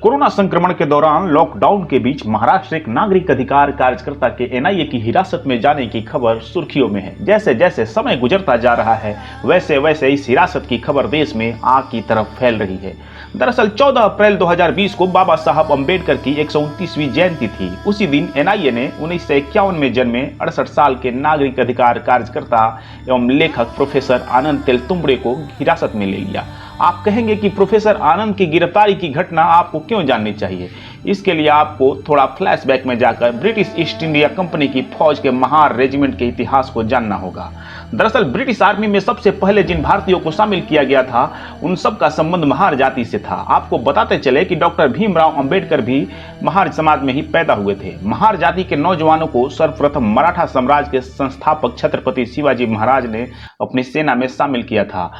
Corona संक्रमण के दौरान लॉकडाउन के बीच महाराष्ट्र एक नागरिक अधिकार कार्यकर्ता के एनआईए की हिरासत में जाने की खबर सुर्खियों में है। जैसे जैसे समय गुजरता जा रहा है वैसे वैसे इस हिरासत की खबर देश में आग की तरफ फैल रही है। दरअसल 14 अप्रैल 2020 को बाबा साहब अंबेडकर की 129वीं जयंती थी। उसी दिन एनआईए ने 1951 में जन्मे 68 साल के नागरिक अधिकार कार्यकर्ता एवं लेखक प्रोफेसर आनंद तेलतुंबड़े को हिरासत में ले लिया। आप कहेंगे कि प्रोफेसर आनंद की गिरफ्तारी की घटना आपको क्यों जाननी चाहिए। इसके लिए आपको थोड़ा फ्लैशबैक में जाकर ब्रिटिश ईस्ट इंडिया कंपनी की फौज के महार रेजिमेंट के इतिहास को जानना होगा। दरअसल ब्रिटिश आर्मी में सबसे पहले जिन भारतीयों को शामिल किया गया था उन सब का संबंध महार जाति से था। आपको बताते चले कि डॉक्टर भीमराव अंबेडकर भी महार समाज में ही पैदा हुए थे। महार जाति के नौजवानों को सर्वप्रथम मराठा साम्राज्य के संस्थापक छत्रपति शिवाजी महाराज ने अपनी सेना में शामिल किया था।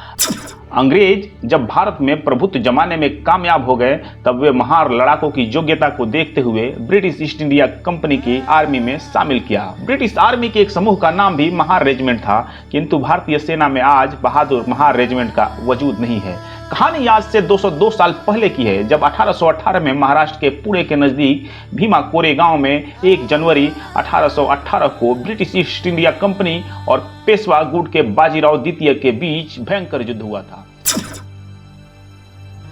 अंग्रेज जब भारत में प्रभुत्व जमाने में कामयाब हो गए तब वे महार लड़ाकों की योग्यता को देखते हुए ब्रिटिश ईस्ट इंडिया कंपनी की आर्मी में शामिल किया। ब्रिटिश आर्मी के एक समूह का नाम भी महार रेजिमेंट था, किंतु भारतीय सेना में आज बहादुर महार रेजिमेंट का वजूद नहीं है। कहानी आज से 202 साल पहले की है, जब 1818 में महाराष्ट्र के पुणे के नजदीक भीमा कोरेगांव में 1 जनवरी 1818 को ब्रिटिश ईस्ट इंडिया कंपनी और पेशवा गुट के बाजीराव द्वितीय के बीच भयंकर युद्ध हुआ था।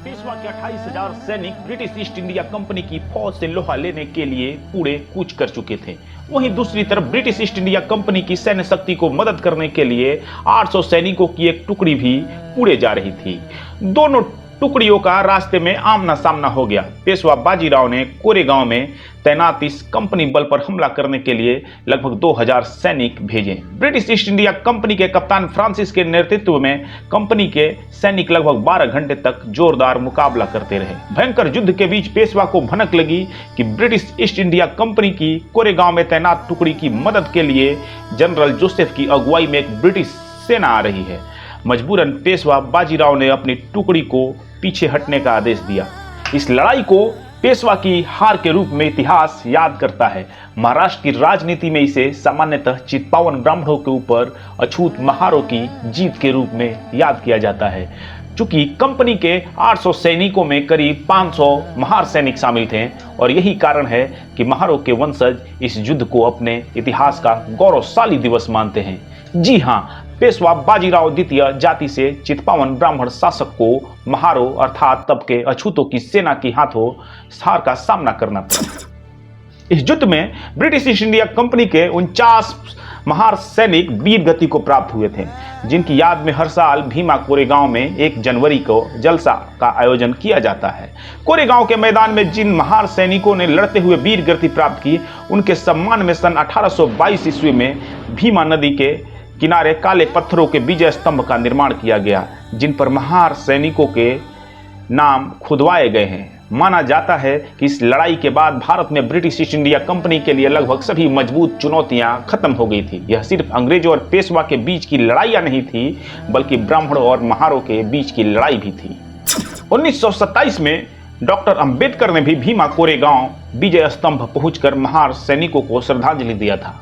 पेशवा के 28,000 सैनिक ब्रिटिश ईस्ट इंडिया कंपनी की फौज से लोहा लेने के लिए पुणे कूच कर चुके थे। वहीं दूसरी तरफ ब्रिटिश ईस्ट इंडिया कंपनी की सैन्य शक्ति को मदद करने के लिए 800 सैनिकों की एक टुकड़ी भी पुणे जा रही थी। दोनों टुकड़ियों का रास्ते में आमना सामना हो गया। पेशवा बाजीराव ने कोरेगांव में तैनात इस कंपनी बल पर हमला करने के लिए लगभग 2000 सैनिक भेजे। ब्रिटिश ईस्ट इंडिया कंपनी के कप्तान फ्रांसिस के नेतृत्व में कंपनी के सैनिक लगभग 12 घंटे तक जोरदार मुकाबला करते रहे। भयंकर युद्ध के बीच पेशवा को भनक लगी कि ब्रिटिश ईस्ट इंडिया कंपनी की कोरेगांव में तैनात टुकड़ी की मदद के लिए जनरल जोसेफ की अगुवाई में एक ब्रिटिश सेना आ रही है। मजबूरन पेशवा बाजीराव ने अपनी टुकड़ी को पीछे हटने का आदेश दिया। इस लड़ाई को पेशवा की हार के रूप में इतिहास याद करता है। महाराष्ट्र की राजनीति में इसे सामान्यतः चित्पावन ब्राह्मणों के ऊपर अछूत महारों की जीत के रूप में याद किया जाता है। चूंकि कंपनी के 800 सैनिकों में करीब 500 महार सैनिक शामिल थे और यही कारण है कि महारों के वंशज इस युद्ध को अपने इतिहास का गौरवशाली दिवस मानते हैं। जी हाँ, पेशवा बाजीराव द्वितीय जाति से चित्पावन ब्राह्मण शासक को महारों अर्थात तब के अछूतों की सेना की हाथों हार का सामना करना पड़ा। इस युद्ध में ब्रिटिश ईस्ट इंडिया कंपनी के 49 महार सैनिक वीर गति को प्राप्त हुए थे, जिनकी याद में हर साल भीमा कोरेगांव में 1 जनवरी को जलसा का आयोजन किया जाता है। कोरेगांव के मैदान में जिन महार सैनिकों ने लड़ते हुए वीर गति प्राप्त की, उनके सम्मान में सन 1822 ईस्वी में भीमा नदी के किनारे काले पत्थरों के विजय स्तंभ का निर्माण किया गया, जिन पर महार सैनिकों के नाम खुदवाए गए हैं। माना जाता है कि इस लड़ाई के बाद भारत में ब्रिटिश ईस्ट इंडिया कंपनी के लिए लगभग सभी मजबूत चुनौतियां खत्म हो गई थी। यह सिर्फ अंग्रेजों और पेशवा के बीच की लड़ाइयां नहीं थी, बल्कि ब्राह्मणों और महारों के बीच की लड़ाई भी थी। 1927 में डॉक्टर अंबेडकर ने भी भीमा कोरेगांव विजय स्तंभ पहुंचकर महार सैनिकों को श्रद्धांजलि दिया था।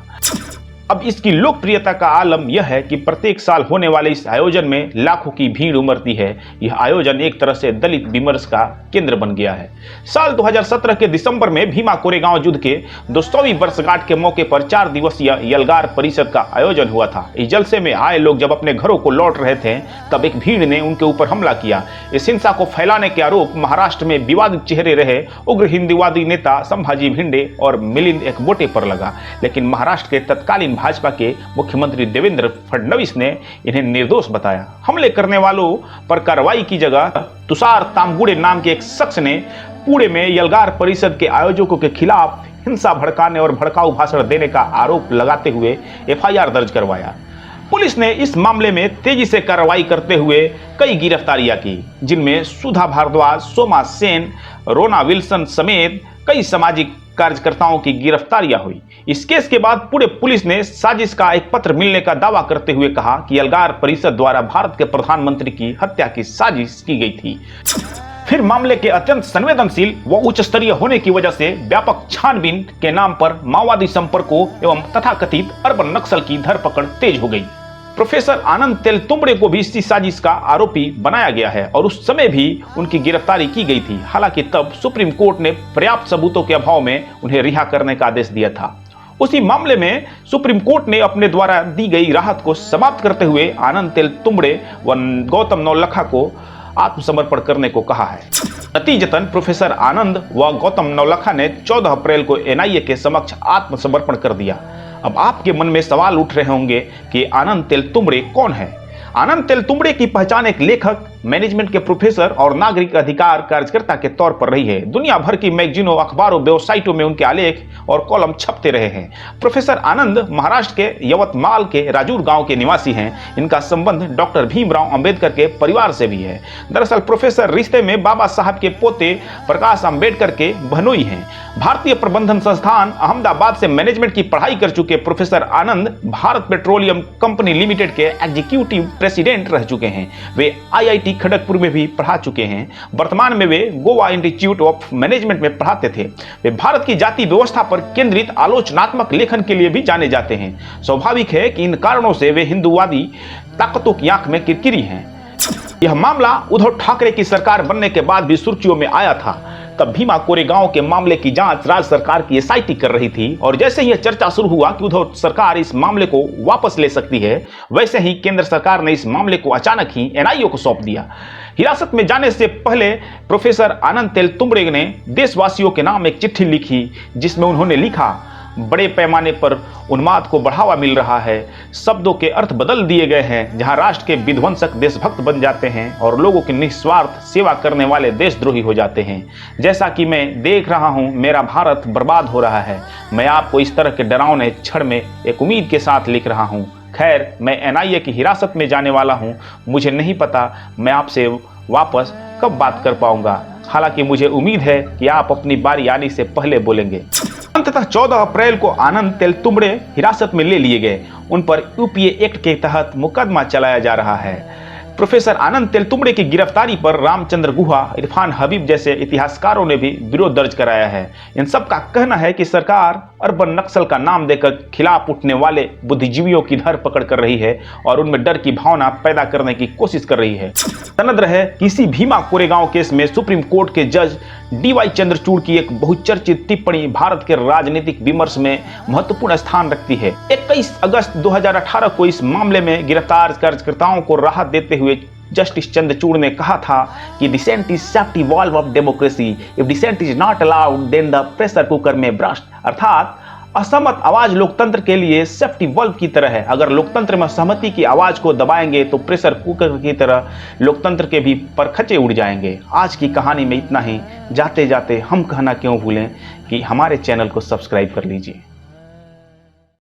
अब इसकी लोकप्रियता का आलम यह है कि प्रत्येक साल होने वाले इस आयोजन में लाखों की भीड़ उमड़ती है। यह आयोजन एक तरह से दलित विमर्श का केंद्र बन गया है। साल 2017 के दिसंबर में भीमा कोरेगांव युद्ध के 200वीं वर्षगांठ के मौके पर 4 दिवसीय यलगार परिषद का आयोजन हुआ था। इस जलसे में आए लोग जब अपने घरों को लौट रहे थे तब एक भीड़ ने उनके ऊपर हमला किया। इस हिंसा को फैलाने के आरोप महाराष्ट्र में विवादित चेहरे रहे उग्र हिंदूवादी नेता संभाजी भिंडे और मिलिंद एकबोटे पर लगा, लेकिन महाराष्ट्र के तत्कालीन भाजपा के मुख्यमंत्री देवेंद्र फडणवीस ने इन्हें निर्दोष बताया। हमले करने वालों पर कार्रवाई की जगह तुषार तामगुड़े नाम के एक शख्स ने पुणे में यलगार परिषद के आयोजकों के खिलाफ हिंसा भड़काने और भड़काऊ भाषण देने का आरोप लगाते हुए एफआईआर दर्ज करवाया। पुलिस ने इस मामले में तेजी से कार्रवाई करते हुए कई गिरफ्तारियां की, जिनमें सुधा भारद्वाज, सोमा सेन, रोना विल्सन समेत कई सामाजिक कार्यकर्ताओं की गिरफ्तारियां हुई। इस केस के बाद पुणे पुलिस ने साजिश का एक पत्र मिलने का दावा करते हुए कहा कि यलगार परिषद द्वारा भारत के प्रधानमंत्री की हत्या की साजिश की गई थी। फिर मामले के अत्यंत संवेदनशील व उच्च स्तरीय होने की वजह से व्यापक छानबीन के नाम पर माओवादी संपर्कों एवं तथाकथित अर्बन नक्सल की धरपकड़ तेज हो गई। प्रोफेसर आनंद तेलतुंबड़े को भी इसी साजिश का आरोपी बनाया गया है और उस समय भी उनकी गिरफ्तारी की गई थी। हालांकि तब सुप्रीम कोर्ट ने पर्याप्त सबूतों के अभाव में उन्हें रिहा करने का आदेश दिया था। उसी मामले में सुप्रीम कोर्ट ने अपने द्वारा दी गई राहत को समाप्त करते हुए आनंद तेलतुंबड़े व गौतम नवलखा को आत्मसमर्पण करने को कहा है। नतीजतन प्रोफेसर आनंद व गौतम नवलखा ने 14 अप्रैल को एनआईए के समक्ष आत्मसमर्पण कर दिया। अब आपके मन में सवाल उठ रहे होंगे कि आनंद तेलतुंबड़े कौन है। आनंद तेलतुंबड़े की पहचान एक लेखक, मैनेजमेंट के प्रोफेसर और नागरिक अधिकार कार्यकर्ता के तौर पर रही है। दुनिया भर की मैगजीनों, अखबारों, वेबसाइटों में उनके आलेख और कॉलम छपते रहे हैं। प्रोफेसर आनंद महाराष्ट्र के यवतमाल के राजूर गांव के निवासी हैं। इनका संबंध डॉक्टर भीमराव अंबेडकर के परिवार से भी है। दरअसल प्रोफेसर रिश्ते में बाबा साहब के पोते प्रकाश अंबेडकर के बहनोई हैं। भारतीय प्रबंधन संस्थान अहमदाबाद से मैनेजमेंट की पढ़ाई कर चुके प्रोफेसर आनंद भारत पेट्रोलियम कंपनी लिमिटेड के एग्जीक्यूटिव प्रेसिडेंट रह चुके हैं। वे आईआईटी खड़गपुर में भी पढ़ा चुके हैं। वर्तमान में वे गोवा इंस्टीट्यूट ऑफ मैनेजमेंट में पढ़ाते थे। वे भारत की जाति व्यवस्था पर केंद्रित आलोचनात्मक लेखन के लिए भी जाने जाते हैं। स्वाभाविक है कि इन कारणों से वे हिंदुवादी ताकतों की आंख में किरकिरी हैं। यह मामला उद्धव ठाकरे की सरकार बनने के बाद भी सुर्खियों में आया था। तब भीमा कोरेगांव के मामले की जांच राज्य सरकार की एसआईटी कर रही थी और जैसे ही यह चर्चा शुरू हुआ कि उद्धव सरकार इस मामले को वापस ले सकती है, वैसे ही केंद्र सरकार ने इस मामले को अचानक ही एनआईए को सौंप दिया। हिरासत में जाने से पहले प्रोफेसर आनंद तेलतुंबड़े ने देशवासियों के नाम एक चिट्ठी लिखी, जिसमें उन्होंने लिखा, बड़े पैमाने पर उन्माद को बढ़ावा मिल रहा है। शब्दों के अर्थ बदल दिए गए हैं। जहां राष्ट्र के विध्वंसक देशभक्त बन जाते हैं और लोगों की निस्वार्थ सेवा करने वाले देशद्रोही हो जाते हैं। जैसा कि मैं देख रहा हूं, मेरा भारत बर्बाद हो रहा है। मैं आपको इस तरह के डरावने क्षण में एक उम्मीद के साथ लिख रहा हूं। खैर, मैं एनआईए की हिरासत में जाने वाला हूं। मुझे नहीं पता मैं आपसे वापस कब बात कर पाऊंगा। हालांकि मुझे उम्मीद है कि आप अपनी बारी आने से पहले बोलेंगे। अंततः 14 अप्रैल को आनंद तेलतुंबड़े हिरासत में ले लिए गए। उन पर यूपीए एक्ट के तहत मुकदमा चलाया जा रहा है। प्रोफेसर आनंद तेलतुंबड़े की गिरफ्तारी पर रामचंद्र गुहा, इरफान हबीब जैसे इतिहासकारों ने भी विरोध दर्ज कराया है। इन सब का कहना है कि सरकार अर्बन नक्सल का नाम देकर खिलाफ उठने वाले बुद्धिजीवियों की धरपकड़ कर रही है और उनमें डर की भावना पैदा करने की कोशिश कर रही है। तनद रहे कि इसी भीमा कोरेगांव केस में सुप्रीम कोर्ट के जज डीवाई चंद्रचूड़ की एक बहुचर्चित टिप्पणी भारत के राजनीतिक विमर्श में महत्वपूर्ण स्थान रखती है। 21 अगस्त 2018 को इस मामले में गिरफ्तार कार्यकर्ताओं को राहत देते हुए जस्टिस चंद्रचूड़ ने कहा था कि dissent is safety valve of democracy, if dissent is not allowed then the pressure cooker may burst. अर्थात असहमत आवाज लोकतंत्र के लिए सेफ्टी वॉल्व की तरह है। अगर लोकतंत्र में सहमति की आवाज को दबाएंगे तो प्रेशर कुकर की तरह लोकतंत्र के भी परखचे उड़ जाएंगे। आज की कहानी में इतना ही। जाते जाते हम कहना क्यों भूलें कि हमारे चैनल को सब्सक्राइब कर लीजिए।